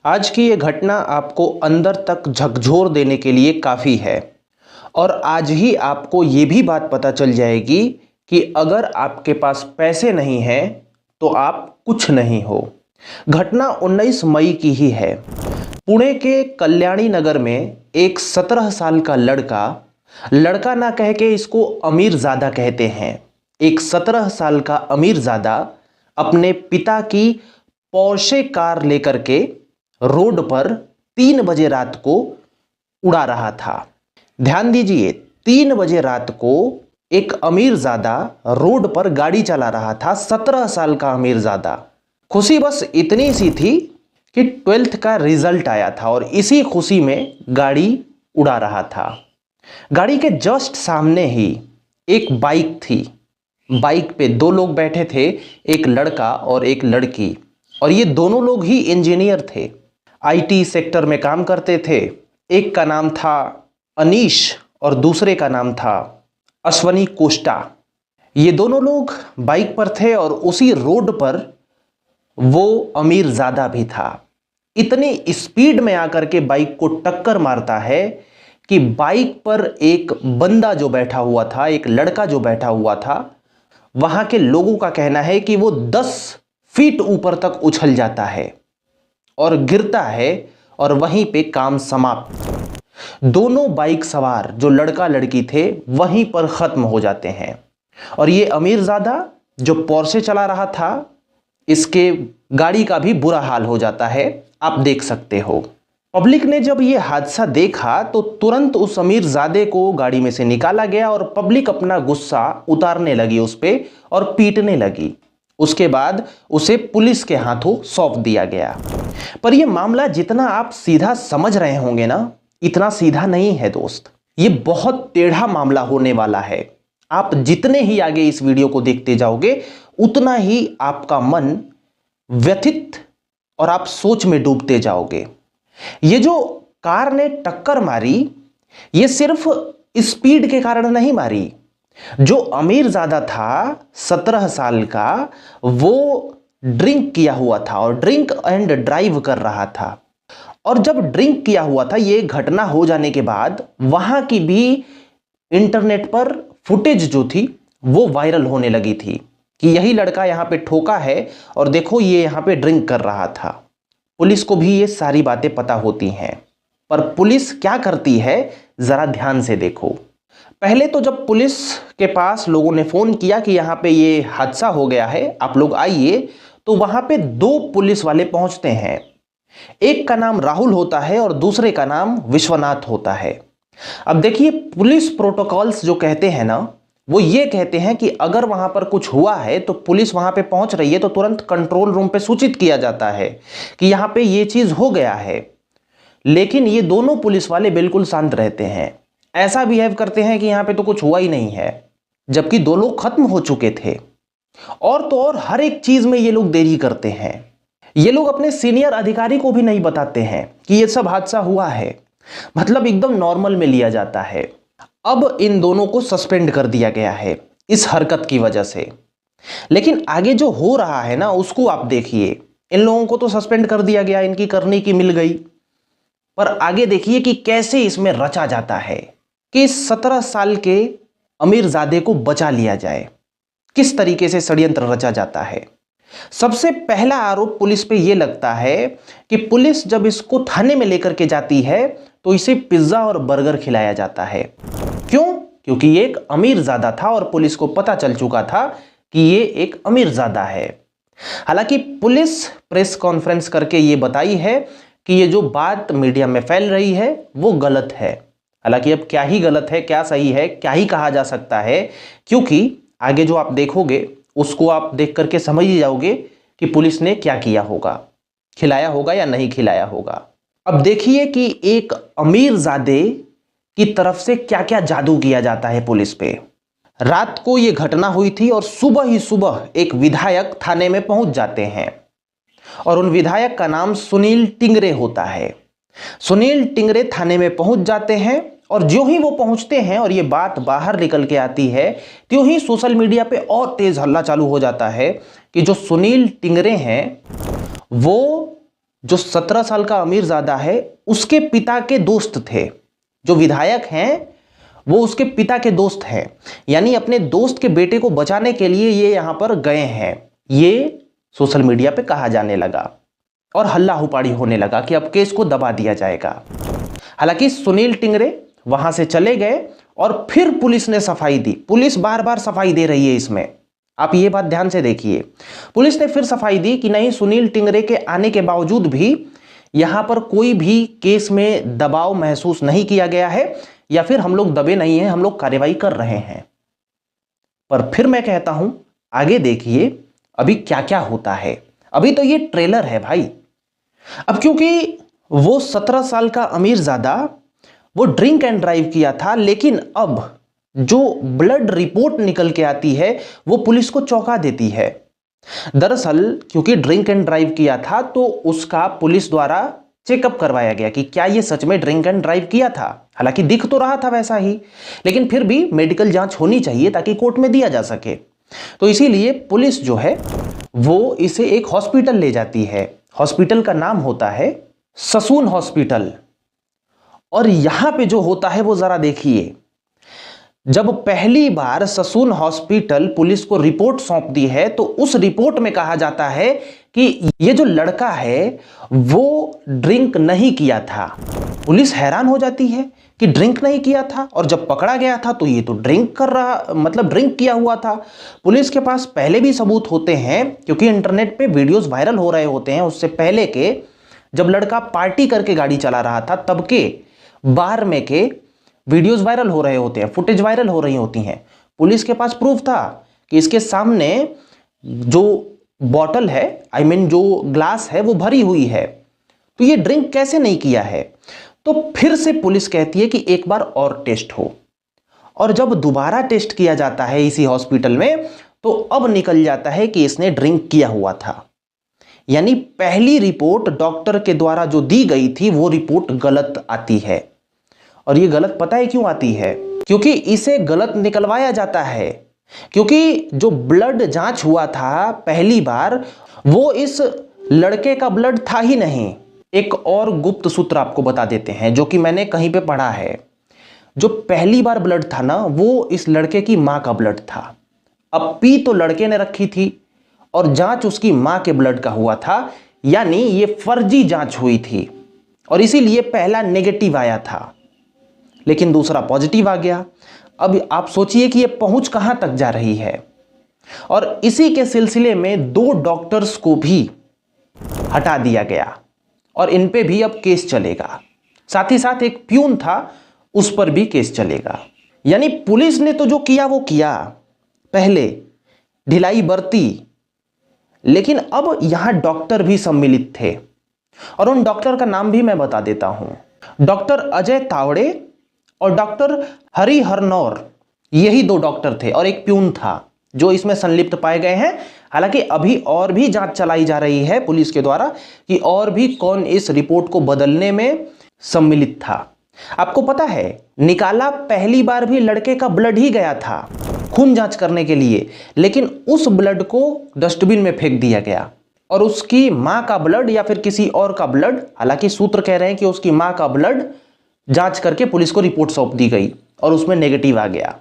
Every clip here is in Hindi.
आज की ये घटना आपको अंदर तक झकझोर देने के लिए काफ़ी है और आज ही आपको ये भी बात पता चल जाएगी कि अगर आपके पास पैसे नहीं हैं तो आप कुछ नहीं हो। घटना 19 मई की ही है। पुणे के कल्याणी नगर में एक 17 साल का लड़का ना कह के इसको अमीरजादा कहते हैं। एक 17 साल का अमीरजादा अपने पिता की पोर्शे कार लेकर के रोड पर 3 बजे रात को उड़ा रहा था। ध्यान दीजिए, 3 बजे रात को एक अमीरजादा रोड पर गाड़ी चला रहा था। 17 साल का अमीरजादा। खुशी बस इतनी सी थी कि 12th का रिजल्ट आया था और इसी खुशी में गाड़ी उड़ा रहा था। गाड़ी के जस्ट सामने ही एक बाइक थी। बाइक पे 2 लोग बैठे थे, एक लड़का और एक लड़की, और ये दोनों लोग ही इंजीनियर थे, आईटी सेक्टर में काम करते थे। एक का नाम था अनीश और दूसरे का नाम था अश्वनी कोष्टा। ये दोनों लोग बाइक पर थे और उसी रोड पर वो अमीरजादा भी था। इतनी स्पीड में आकर के बाइक को टक्कर मारता है कि बाइक पर एक बंदा जो बैठा हुआ था, एक लड़का जो बैठा हुआ था, वहां के लोगों का कहना है कि वो 10 फीट ऊपर तक उछल जाता है और गिरता है और वहीं पे काम समाप्त। दोनों बाइक सवार जो लड़का लड़की थे वहीं पर खत्म हो जाते हैं। और ये अमीरजादा जो पोर्शे चला रहा था, इसके गाड़ी का भी बुरा हाल हो जाता है, आप देख सकते हो। पब्लिक ने जब ये हादसा देखा तो तुरंत उस अमीरजादे को गाड़ी में से निकाला गया और पब्लिक अपना गुस्सा उतारने लगी उस पे और पीटने लगी। उसके बाद उसे पुलिस के हाथों सौंप दिया गया। पर यह मामला जितना आप सीधा समझ रहे होंगे ना, इतना सीधा नहीं है दोस्त। ये बहुत टेढ़ा मामला होने वाला है। आप जितने ही आगे इस वीडियो को देखते जाओगे उतना ही आपका मन व्यथित और आप सोच में डूबते जाओगे। ये जो कार ने टक्कर मारी, ये सिर्फ स्पीड के कारण नहीं मारी। जो अमीरजादा था 17 साल का, वो ड्रिंक किया हुआ था और ड्रिंक एंड ड्राइव कर रहा था। और जब ड्रिंक किया हुआ था, ये घटना हो जाने के बाद वहां की भी इंटरनेट पर फुटेज जो थी वो वायरल होने लगी थी कि यही लड़का यहां पे ठोका है और देखो ये यहां पे ड्रिंक कर रहा था। पुलिस को भी ये सारी बातें पता होती हैं, पर पुलिस क्या करती है जरा ध्यान से देखो। पहले तो जब पुलिस के पास लोगों ने फोन किया कि यहां पे ये हादसा हो गया है, आप लोग आइए, तो वहां पे 2 पुलिस वाले पहुंचते हैं। एक का नाम राहुल होता है और दूसरे का नाम विश्वनाथ होता है। अब देखिए, पुलिस प्रोटोकॉल्स जो कहते हैं ना, वो ये कहते हैं कि अगर वहां पर कुछ हुआ है तो पुलिस वहां पे पहुंच रही है तो तुरंत कंट्रोल रूम पे सूचित किया जाता है कि यहां पे ये चीज हो गया है। लेकिन ये दोनों पुलिस वाले बिल्कुल शांत रहते हैं, ऐसा बिहेव करते हैं कि यहां पे तो कुछ हुआ ही नहीं है, जबकि 2 लोग खत्म हो चुके थे। और तो और हर एक चीज में ये लोग देरी करते हैं। ये लोग अपने सीनियर अधिकारी को भी नहीं बताते हैं कि ये सब हादसा हुआ है, मतलब एकदम नॉर्मल में लिया जाता है। अब इन दोनों को सस्पेंड कर दिया गया है इस हरकत की वजह से। लेकिन आगे जो हो रहा है ना, उसको आप देखिए। इन लोगों को तो सस्पेंड कर दिया गया, इनकी करने की मिल गई, पर आगे देखिए कि कैसे इसमें रचा जाता है कि 17 साल के अमीरजादे को बचा लिया जाए। किस तरीके से षड्यंत्र रचा जाता है। सबसे पहला आरोप पुलिस पे यह लगता है कि पुलिस जब इसको थाने में लेकर के जाती है तो इसे पिज्जा और बर्गर खिलाया जाता है। क्यों? क्योंकि ये एक अमीरजादा था और पुलिस को पता चल चुका था कि ये एक अमीरजादा है। हालांकि पुलिस प्रेस कॉन्फ्रेंस करके ये बताई है कि ये जो बात मीडिया में फैल रही है वो गलत है। हालांकि अब क्या ही गलत है, क्या सही है, क्या ही कहा जा सकता है, क्योंकि आगे जो आप देखोगे उसको आप देख करके समझ ही जाओगे कि पुलिस ने क्या किया होगा, खिलाया होगा या नहीं खिलाया होगा। अब देखिए कि एक अमीरजादे की तरफ से क्या क्या जादू किया जाता है पुलिस पे। रात को यह घटना हुई थी और सुबह ही सुबह एक विधायक थाने में पहुंच जाते हैं और उन विधायक का नाम सुनील टिंगरे होता है। सुनील टिंगरे थाने में पहुंच जाते हैं और जो ही वो पहुंचते हैं और ये बात बाहर निकल के आती है, त्यों ही सोशल मीडिया पे और तेज हल्ला चालू हो जाता है कि जो सुनील टिंगरे हैं वो जो 17 साल का अमीरजादा है उसके पिता के दोस्त थे। जो विधायक हैं वो उसके पिता के दोस्त हैं, यानी अपने दोस्त के बेटे को बचाने के लिए ये यहां पर गए हैं। ये सोशल मीडिया पे कहा जाने लगा और हल्ला हुपाड़ी होने लगा कि अब केस को दबा दिया जाएगा। हालांकि सुनील टिंगरे वहां से चले गए और फिर पुलिस ने सफाई दी। पुलिस बार बार सफाई दे रही है इसमें, आप ये बात ध्यान से देखिए। पुलिस ने फिर सफाई दी कि नहीं, सुनील टिंगरे के आने के बावजूद भी यहां पर कोई भी केस में दबाव महसूस नहीं किया गया है या फिर हम लोग दबे नहीं हैं, हम लोग कार्रवाई कर रहे हैं। पर फिर मैं कहता हूं आगे देखिए अभी क्या क्या होता है। अभी तो ये ट्रेलर है भाई। अब क्योंकि वो 17 साल का अमीरजादा वो ड्रिंक एंड ड्राइव किया था, लेकिन अब जो ब्लड रिपोर्ट निकल के आती है वो पुलिस को चौंका देती है। दरअसल क्योंकि ड्रिंक एंड ड्राइव किया था तो उसका पुलिस द्वारा चेकअप करवाया गया कि क्या ये सच में ड्रिंक एंड ड्राइव किया था। हालांकि दिख तो रहा था वैसा ही, लेकिन फिर भी मेडिकल जांच होनी चाहिए ताकि कोर्ट में दिया जा सके। तो इसीलिए पुलिस जो है वो इसे एक हॉस्पिटल ले जाती है। हॉस्पिटल का नाम होता है ससून हॉस्पिटल। और यहां पे जो होता है वो जरा देखिए। जब पहली बार ससून हॉस्पिटल पुलिस को रिपोर्ट सौंप दी है तो उस रिपोर्ट में कहा जाता है कि ये जो लड़का है वो ड्रिंक नहीं किया था। पुलिस हैरान हो जाती है कि ड्रिंक नहीं किया था, और जब पकड़ा गया था तो ये तो ड्रिंक कर रहा, मतलब ड्रिंक किया हुआ था। पुलिस के पास पहले भी सबूत होते हैं क्योंकि इंटरनेट पे वीडियोस वायरल हो रहे होते हैं उससे पहले के, जब लड़का पार्टी करके गाड़ी चला रहा था तब के बार में के वीडियोस वायरल हो रहे होते हैं, फुटेज वायरल हो रही होती हैं। पुलिस के पास प्रूफ था कि इसके सामने जो बॉटल है, आई मीन जो ग्लास है वो भरी हुई है, तो ये ड्रिंक कैसे नहीं किया है। तो फिर से पुलिस कहती है कि एक बार और टेस्ट हो, और जब दोबारा टेस्ट किया जाता है इसी हॉस्पिटल में तो अब निकल जाता है कि इसने ड्रिंक किया हुआ था। यानी पहली रिपोर्ट डॉक्टर के द्वारा जो दी गई थी वो रिपोर्ट गलत आती है। और ये गलत पता है क्यों आती है? क्योंकि इसे गलत निकलवाया जाता है। क्योंकि जो ब्लड जांच हुआ था पहली बार वो इस लड़के का ब्लड था ही नहीं। एक और गुप्त सूत्र आपको बता देते हैं जो कि मैंने कहीं पे पढ़ा है। जो पहली बार ब्लड था ना वो इस लड़के की मां का ब्लड था। अब पी तो लड़के ने रखी थी और जांच उसकी मां के ब्लड का हुआ था, यानी ये फर्जी जांच हुई थी और इसीलिए पहला नेगेटिव आया था लेकिन दूसरा पॉजिटिव आ गया। अब आप सोचिए कि ये पहुंच कहां तक जा रही है। और इसी के सिलसिले में 2 डॉक्टर्स को भी हटा दिया गया और इन पे भी अब केस चलेगा। साथ ही साथ एक प्यून था उस पर भी केस चलेगा। यानी पुलिस ने तो जो किया वो किया, पहले ढिलाई बरती, लेकिन अब यहां डॉक्टर भी सम्मिलित थे और उन डॉक्टर का नाम भी मैं बता देता हूं। डॉक्टर अजय तावड़े और डॉक्टर हरि हरनौर, यही 2 डॉक्टर थे और एक प्यून था जो इसमें संलिप्त पाए गए हैं। हालांकि अभी और भी जांच चलाई जा रही है पुलिस के द्वारा कि और भी कौन इस रिपोर्ट को बदलने में सम्मिलित था। आपको पता है निकाला पहली बार भी लड़के का ब्लड ही गया था खून जांच करने के लिए, लेकिन उस ब्लड को डस्टबिन में फेंक दिया गया और उसकी मां का ब्लड या फिर किसी और का ब्लड, हालांकि सूत्र कह रहे हैं कि उसकी मां का ब्लड जांच करके पुलिस को रिपोर्ट सौंप दी गई और उसमें नेगेटिव आ गया।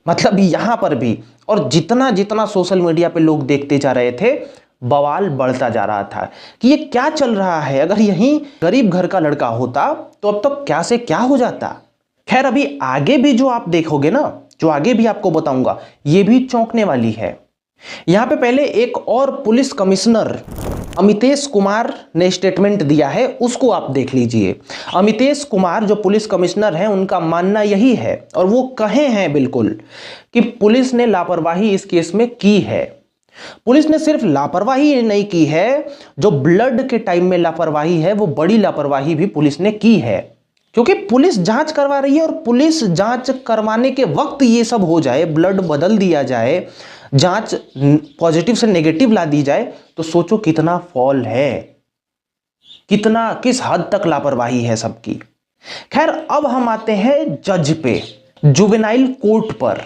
मतलब यहां पर भी, और जितना जितना सोशल मीडिया पे लोग देखते जा रहे थे बवाल बढ़ता जा रहा था कि ये क्या चल रहा है। अगर यही गरीब घर का लड़का होता तो अब तक क्या से क्या हो जाता। खैर अभी आगे भी जो आप देखोगे ना, जो आगे भी आपको बताऊंगा, ये भी चौंकने वाली है। यहां पे पहले एक और पुलिस कमिश्नर अमितेश कुमार ने स्टेटमेंट दिया है, उसको आप देख लीजिए। अमितेश कुमार जो पुलिस कमिश्नर हैं उनका मानना यही है और वो कहे हैं बिल्कुल कि पुलिस ने लापरवाही इस केस में की है। पुलिस ने सिर्फ लापरवाही नहीं की है, जो ब्लड के टाइम में लापरवाही है वो बड़ी लापरवाही भी पुलिस ने की है। क्योंकि पुलिस जांच करवा रही है और पुलिस जांच करवाने के वक्त ये सब हो जाए, ब्लड बदल दिया जाए, जांच पॉजिटिव से नेगेटिव ला दी जाए, तो सोचो कितना फॉल है, कितना किस हद तक लापरवाही है सबकी। खैर अब हम आते हैं जज पे, जुवेनाइल कोर्ट पर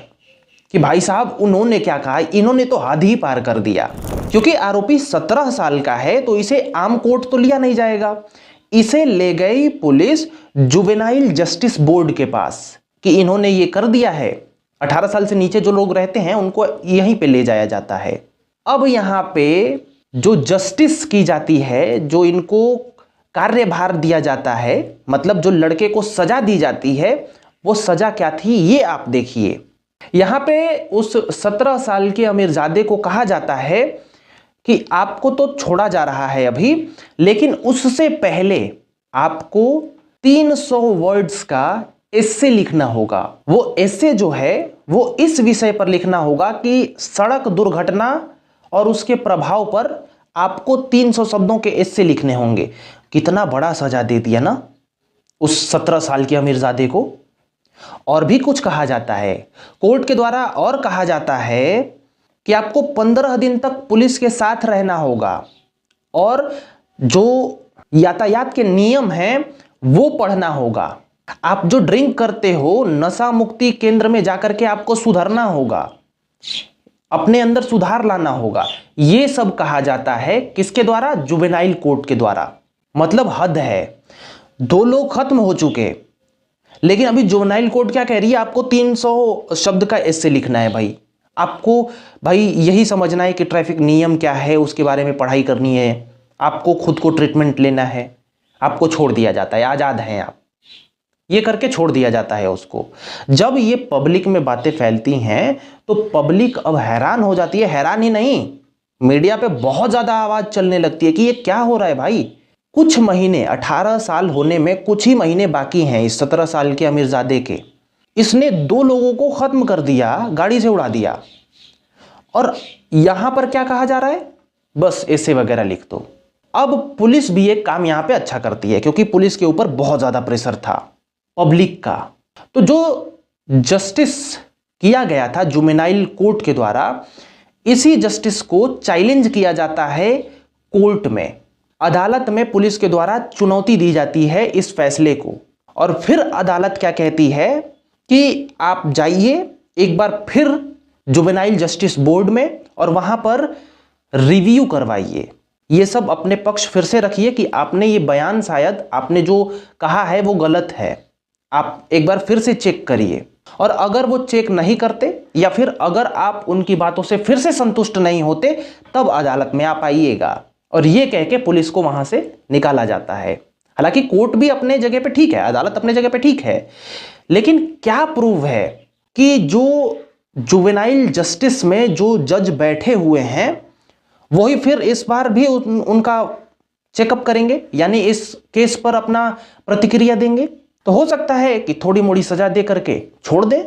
कि भाई साहब उन्होंने क्या कहा, इन्होंने तो हद ही पार कर दिया। क्योंकि आरोपी 17 साल का है तो इसे आम कोर्ट तो लिया नहीं जाएगा, इसे ले गई पुलिस जुवेनाइल जस्टिस बोर्ड के पास कि इन्होंने ये कर दिया है। 18 साल से नीचे जो लोग रहते हैं उनको यहीं पे ले जाया जाता है। अब यहाँ पे जो जस्टिस की जाती है, जो इनको कार्यभार दिया जाता है, मतलब जो लड़के को सजा दी जाती है, वो सजा क्या थी ये आप देखिए। यहाँ पे उस 17 साल के अमीरजादे को कहा जाता है कि आपको तो छोड़ा जा रहा है अभी, लेकिन उससे पहले आपको 300 वर्ड्स का एस्से लिखना होगा। वो एस्से जो है वो इस विषय पर लिखना होगा कि सड़क दुर्घटना और उसके प्रभाव पर आपको 300 शब्दों के एस्से लिखने होंगे। कितना बड़ा सजा दे दिया ना उस 17 साल के अमीरजादे को। और भी कुछ कहा जाता है कोर्ट के द्वारा, और कहा जाता है कि आपको 15 दिन तक पुलिस के साथ रहना होगा और जो यातायात के नियम हैं वो पढ़ना होगा। आप जो ड्रिंक करते हो, नशा मुक्ति केंद्र में जाकर के आपको सुधरना होगा, अपने अंदर सुधार लाना होगा। ये सब कहा जाता है किसके द्वारा? जुवेनाइल कोर्ट के द्वारा। मतलब हद है। 2 लोग खत्म हो चुके, लेकिन अभी जुवेनाइल कोर्ट क्या कह रही है? आपको 300 शब्द का एस्से लिखना है भाई। आपको भाई यही समझना है कि ट्रैफिक नियम क्या है, उसके बारे में पढ़ाई करनी है, आपको खुद को ट्रीटमेंट लेना है, आपको छोड़ दिया जाता है, आज़ाद हैं आप, ये करके छोड़ दिया जाता है उसको। जब ये पब्लिक में बातें फैलती हैं तो पब्लिक अब हैरान हो जाती है। हैरान ही नहीं, मीडिया पे बहुत ज़्यादा आवाज़ चलने लगती है कि ये क्या हो रहा है भाई। कुछ महीने, 18 साल होने में कुछ ही महीने बाकी हैं इस 17 साल के अमीरजादे के। इसने 2 लोगों को खत्म कर दिया, गाड़ी से उड़ा दिया। और यहां पर क्या कहा जा रहा है? बस ऐसे वगैरह लिख दो। अब पुलिस भी एक काम यहां पे अच्छा करती है, क्योंकि पुलिस के ऊपर बहुत ज्यादा प्रेशर था पब्लिक का। तो जो जस्टिस किया गया था जुवेनाइल कोर्ट के द्वारा, इसी जस्टिस को चैलेंज किया जाता है कोर्ट में, अदालत में पुलिस के द्वारा चुनौती दी जाती है इस फैसले को। और फिर अदालत क्या कहती है कि आप जाइए एक बार फिर जुवेनाइल जस्टिस बोर्ड में और वहां पर रिव्यू करवाइए, ये सब अपने पक्ष फिर से रखिए कि आपने ये बयान, शायद आपने जो कहा है वो गलत है, आप एक बार फिर से चेक करिए। और अगर वो चेक नहीं करते या फिर अगर आप उनकी बातों से फिर से संतुष्ट नहीं होते, तब अदालत में आप आइएगा। और ये कह के पुलिस को वहां से निकाला जाता है। हालांकि कोर्ट भी अपने जगह पे ठीक है, अदालत अपने जगह पे ठीक है, लेकिन क्या प्रूव है कि जो जुवेनाइल जस्टिस में जो जज बैठे हुए हैं वही फिर इस बार भी उनका चेकअप करेंगे, यानी इस केस पर अपना प्रतिक्रिया देंगे। तो हो सकता है कि थोड़ी मोड़ी सजा दे करके छोड़ दें,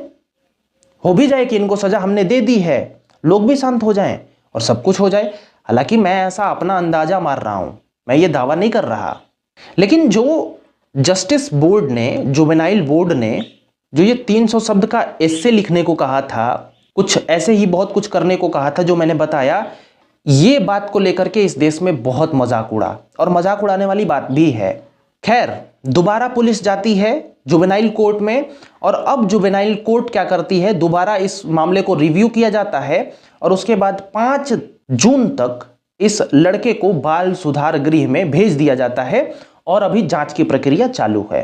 हो भी जाए कि इनको सजा हमने दे दी है, लोग भी शांत हो जाएं और सब कुछ हो जाए। हालांकि मैं ऐसा अपना अंदाजा मार रहा हूं, मैं ये दावा नहीं कर रहा। लेकिन जो जस्टिस बोर्ड ने, जुवेनाइल बोर्ड ने जो ये 300 शब्द का एस्से लिखने को कहा था, कुछ ऐसे ही बहुत कुछ करने को कहा था जो मैंने बताया, ये बात को लेकर के इस देश में बहुत मजाक उड़ा, और मजाक उड़ाने वाली बात भी है। खैर, दोबारा पुलिस जाती है जुवेनाइल कोर्ट में, और अब जुवेनाइल कोर्ट क्या करती है, दोबारा इस मामले को रिव्यू किया जाता है और उसके बाद 5 जून तक इस लड़के को बाल सुधार गृह में भेज दिया जाता है और अभी जांच की प्रक्रिया चालू है।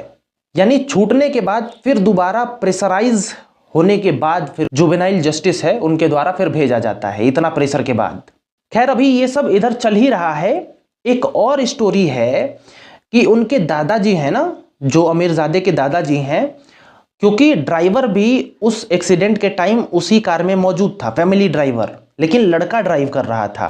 यानी छूटने के बाद फिर दोबारा प्रेशराइज होने के बाद फिर जुवेनाइल जस्टिस है उनके द्वारा फिर भेजा जाता है, इतना प्रेशर के बाद। खैर, अभी ये सब इधर चल ही रहा है। एक और स्टोरी है कि उनके दादाजी हैं ना, जो अमीरजादे के दादाजी हैं, क्योंकि ड्राइवर भी उस एक्सीडेंट के टाइम उसी कार में मौजूद था, फैमिली ड्राइवर, लेकिन लड़का ड्राइव कर रहा था।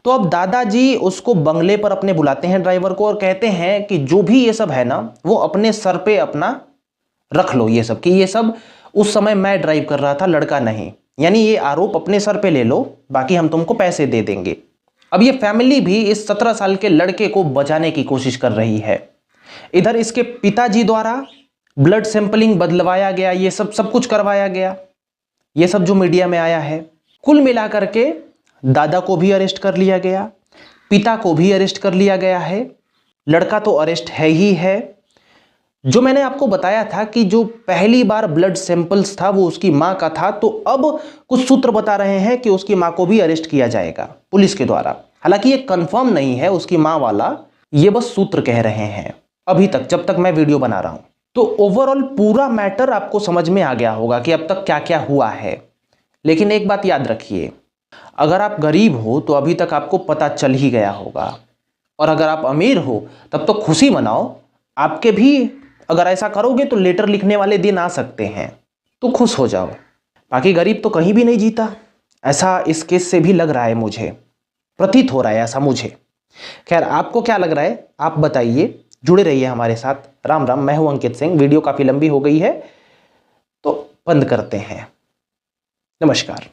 तो अब दादाजी उसको बंगले पर अपने बुलाते हैं ड्राइवर को और कहते हैं कि जो भी ये सब है ना वो अपने सर पे अपना रख लो, ये सब कि ये सब उस समय मैं ड्राइव कर रहा था, लड़का नहीं, यानी ये आरोप अपने सर पे ले लो, बाकी हम तुमको पैसे दे देंगे। अब ये फैमिली भी इस 17 साल के लड़के को बचाने की कोशिश कर रही है। इधर इसके पिताजी द्वारा ब्लड सैंपलिंग बदलवाया गया, ये सब कुछ करवाया गया, ये सब जो मीडिया में आया है। कुल मिलाकर के दादा को भी अरेस्ट कर लिया गया, पिता को भी अरेस्ट कर लिया गया है, लड़का तो अरेस्ट है ही है, जो मैंने आपको बताया था कि जो पहली बार ब्लड सैंपल्स था वो उसकी मां का था, तो अब कुछ सूत्र बता रहे हैं कि उसकी मां को भी अरेस्ट किया जाएगा पुलिस के द्वारा। हालांकि ये कंफर्म नहीं है उसकी मां वाला, ये बस सूत्र कह रहे हैं अभी तक, जब तक मैं वीडियो बना रहा हूं। तो ओवरऑल पूरा मैटर आपको समझ में आ गया होगा कि अब तक क्या क्या हुआ है। लेकिन एक बात याद रखिए, अगर आप गरीब हो तो अभी तक आपको पता चल ही गया होगा, और अगर आप अमीर हो तब तो खुशी मनाओ। आपके भी अगर ऐसा करोगे तो लेटर लिखने वाले दिन आ सकते हैं, तो खुश हो जाओ। बाकी गरीब तो कहीं भी नहीं जीता, ऐसा इस केस से भी लग रहा है, मुझे प्रतीत हो रहा है ऐसा मुझे। खैर, आपको क्या लग रहा है आप बताइए, जुड़े रहिए हमारे साथ। राम राम, मैं हूं अंकित सिंह। वीडियो काफी लंबी हो गई है तो बंद करते हैं। नमस्कार।